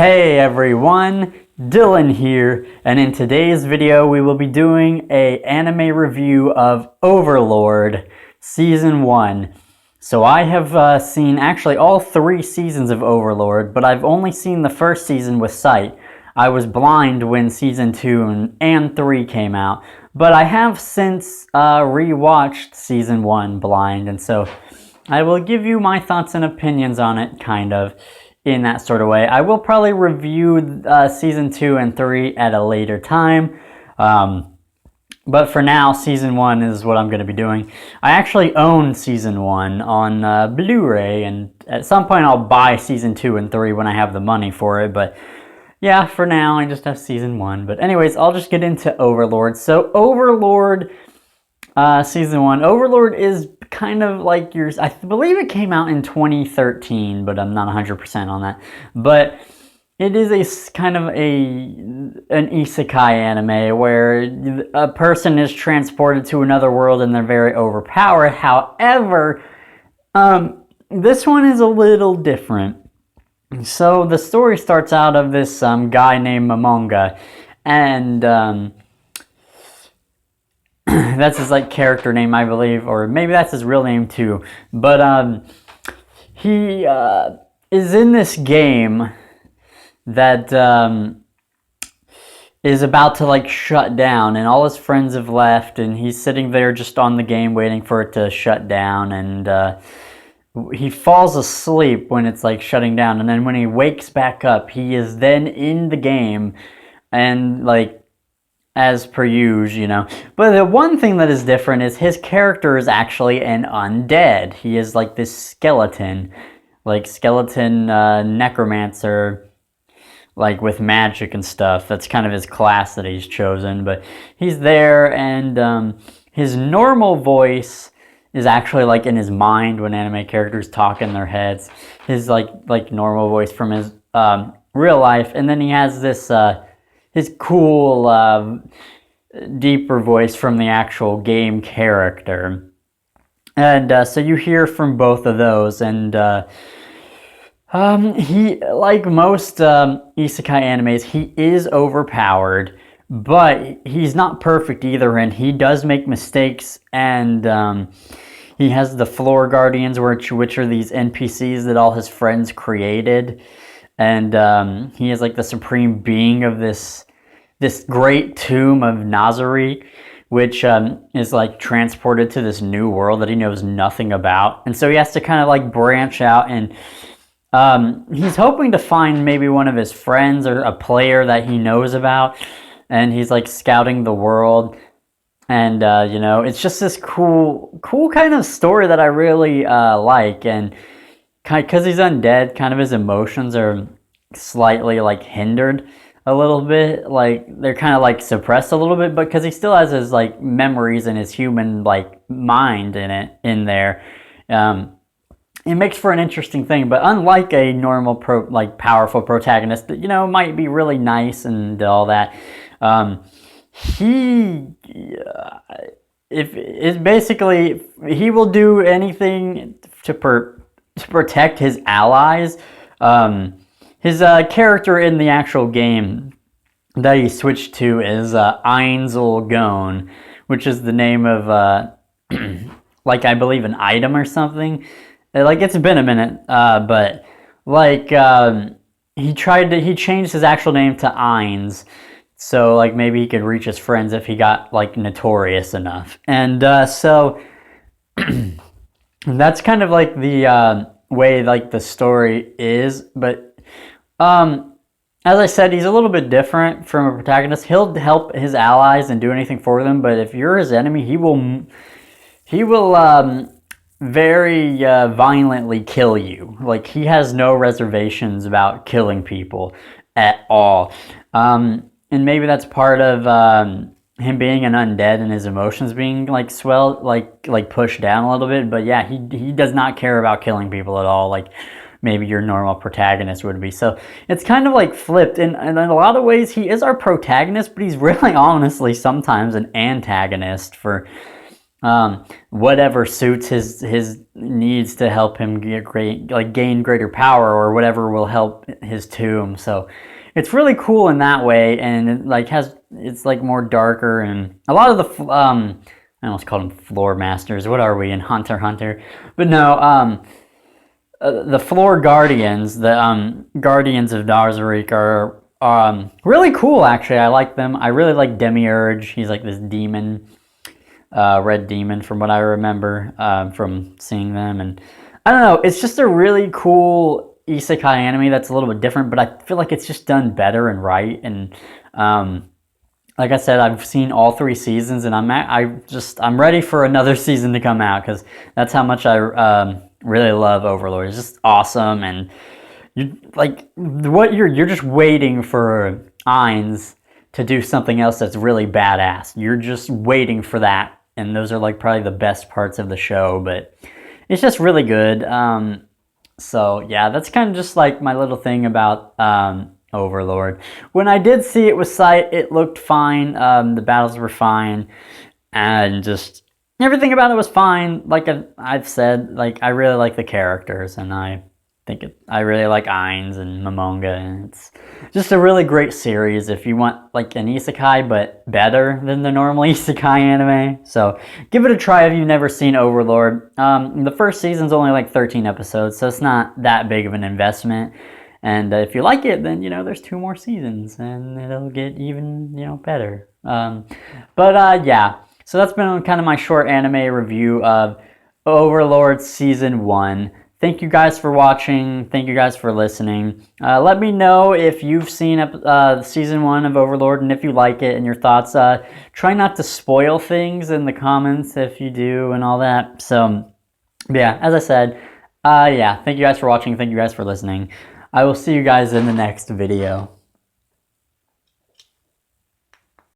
Hey everyone, Dylan here, and in today's video we will be doing an anime review of Overlord Season 1. So I have seen actually all 3 seasons of Overlord, but I've only seen the first season with sight. I was blind when Season 2 and 3 came out, but I have since rewatched Season 1 blind, and so I will give you my thoughts and opinions on it, kind of, in that sort of way. I will probably review Season 2 and 3 at a later time, but for now, Season 1 is what I'm going to be doing. I actually own Season 1 on Blu-ray, and at some point I'll buy Season 2 and 3 when I have the money for it, but yeah, for now I just have Season 1. But anyways, I'll just get into Overlord. So Overlord, Season 1. Overlord is kind of like yours. I believe it came out in 2013, but I'm not 100% on that. But it is a kind of an isekai anime where a person is transported to another world and they're very overpowered. However, this one is a little different. So the story starts out of this guy named Momonga, and that's his character name, I believe, or maybe that's his real name too. But he is in this game that is about to shut down, and all his friends have left, and he's sitting there just on the game waiting for it to shut down, and he falls asleep when it's shutting down, and then when he wakes back up, he is then in the game, and as per usual, But the one thing that is different is his character is actually an undead. He is this skeleton, skeleton necromancer, with magic and stuff. That's kind of his class that he's chosen, but he's there, and his normal voice is actually in his mind when anime characters talk in their heads. His normal voice from his real life, and then he has this his cool deeper voice from the actual game character. And so you hear from both of those, and he, like most isekai animes, he is overpowered, but he's not perfect either, and he does make mistakes, and he has the floor guardians, which are these NPCs that all his friends created, and he is the supreme being of this great tomb of Nazari, which is transported to this new world that he knows nothing about, and so he has to kind of branch out, and he's hoping to find maybe one of his friends or a player that he knows about. And he's scouting the world, and it's just this cool kind of story that I really like. And because he's undead, kind of his emotions are slightly hindered a little bit. They're kind of suppressed a little bit, but because he still has his memories and his human mind in there. It makes for an interesting thing, but unlike a normal powerful protagonist that might be really nice and all that, he he will do anything to protect his allies. His character in the actual game that he switched to is Ainzel Gon, which is the name of I believe an item or something. It's been a minute, but he changed his actual name to Ainz, so maybe he could reach his friends if he got notorious enough, and so that's kind of the way the story is. But as I said, he's a little bit different from a protagonist. He'll help his allies and do anything for them, but if you're his enemy, he will very violently kill you. He has no reservations about killing people at all. And maybe that's part of him being an undead and his emotions being swelled, pushed down a little bit. But yeah, he does not care about killing people at all, maybe your normal protagonist would be. So it's kind of flipped, and in a lot of ways he is our protagonist, but he's really honestly sometimes an antagonist for whatever suits his needs to help him gain greater power, or whatever will help his tomb. So it's really cool in that way, and it's like more darker, and a lot of the I almost called them floor masters. What are we in Hunter x Hunter? But no, the floor guardians, the guardians of Narzarik are really cool. Actually, I like them. I really like Demiurge. He's like this demon, red demon, from what I remember from seeing them. And I don't know, it's just a really cool isekai anime that's a little bit different, but I feel like it's just done better and right. And like I said, I've seen all 3 seasons, and I'm ready for another season to come out, because that's how much I really love Overlord. It's just awesome, and you're just waiting for Ainz to do something else that's really badass. You're just waiting for that, and those are like probably the best parts of the show. But it's just really good. So yeah, that's kind of just like my little thing about Overlord. When I did see it with sight, it looked fine. The battles were fine, and just everything about it was fine. Like I've said, like I really like the characters, and I really like Ainz and Momonga, and it's just a really great series if you want like an isekai but better than the normal isekai anime. So give it a try if you've never seen Overlord. The first season's only like 13 episodes, so it's not that big of an investment. And if you like it, then there's 2 more seasons, and it'll get even better. Yeah. So that's been kind of my short anime review of Overlord Season 1. Thank you guys for watching. Thank you guys for listening. Let me know if you've seen Season 1 of Overlord, and if you like it, and your thoughts. Try not to spoil things in the comments if you do, and all that. So, yeah, as I said, yeah, thank you guys for watching. Thank you guys for listening. I will see you guys in the next video.